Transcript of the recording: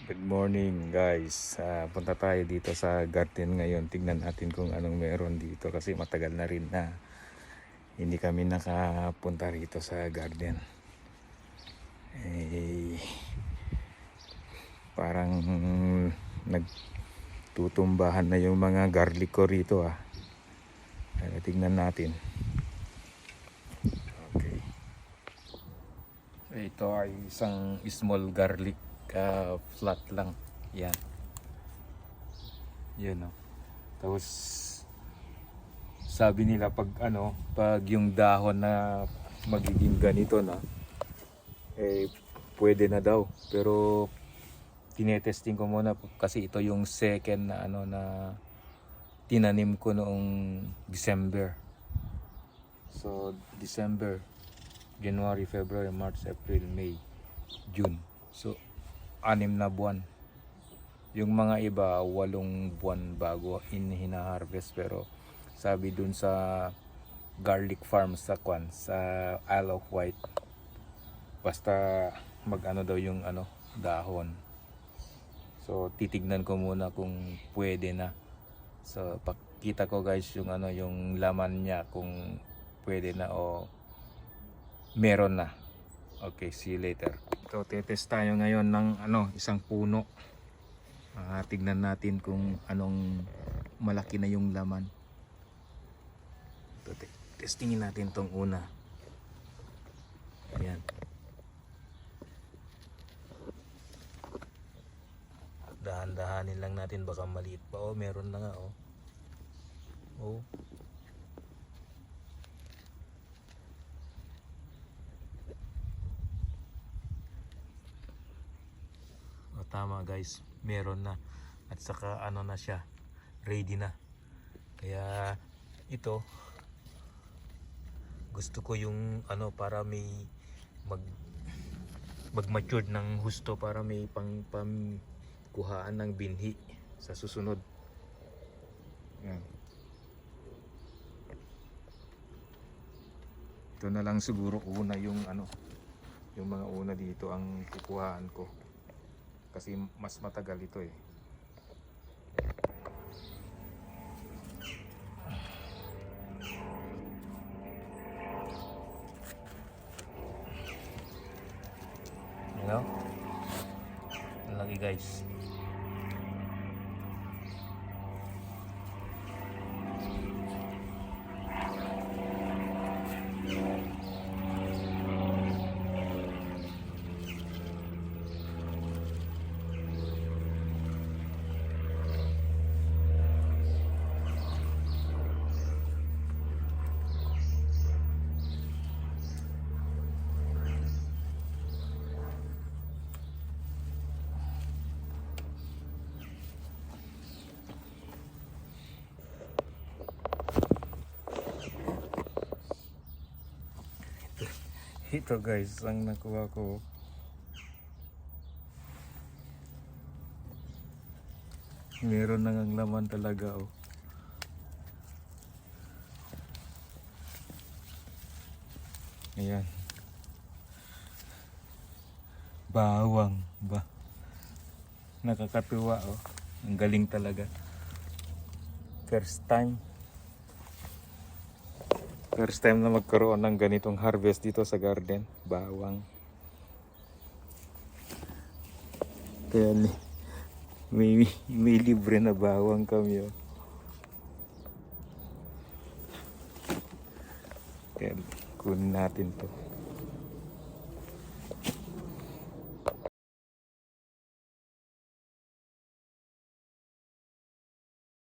Good morning guys. Punta tayo dito sa garden ngayon. Tignan natin kung anong meron dito kasi matagal na rin na hindi kami nakapunta rito sa garden. Parang nagtutumbahan na yung mga garlic ko rito . Tignan natin. Okay. Ito ay isang small garlic. Flat lang yan, yun o. Tapos sabi nila pag yung dahon na magiging ganito na pwede na daw, pero tinetesting ko muna kasi ito yung second na na tinanim ko noong December. So December, January, February, March, April, May, June. So 6 na buwan. Yung mga iba 8 buwan bago hina-harvest, pero sabi dun sa garlic farm sa Isle of Wight, basta daw yung dahon. So titignan ko muna kung pwede na. So pakita ko guys yung yung laman niya, kung pwede na o meron na. Okay, see you later. So tetest tayo ngayon ng isang puno. Tignan natin kung anong malaki na yung laman. So, testingin natin tong una. Ayan. Dahan-dahanin lang natin, baka maliit pa. Oh, meron na nga oh. Oh. Tama guys, meron na, at saka na siya, ready na. Kaya ito gusto ko yung para may mag-mature ng husto, para may pangkuhaan ng binhi sa susunod. Yan. Ito na lang siguro una yung yung mga una dito ang kukuhaan ko. Kasi mas matagal ito eh. Hello? Lagi guys. Ito guys, ang nakuha ko. Meron na ngang laman talaga oh. Ayan. Bawang ba? Nakakatuwa oh. Ang galing talaga. First time na magkaroon ng ganitong harvest dito sa garden. Bawang. Kaya may libre na bawang kami oh. Kaya kunin natin to.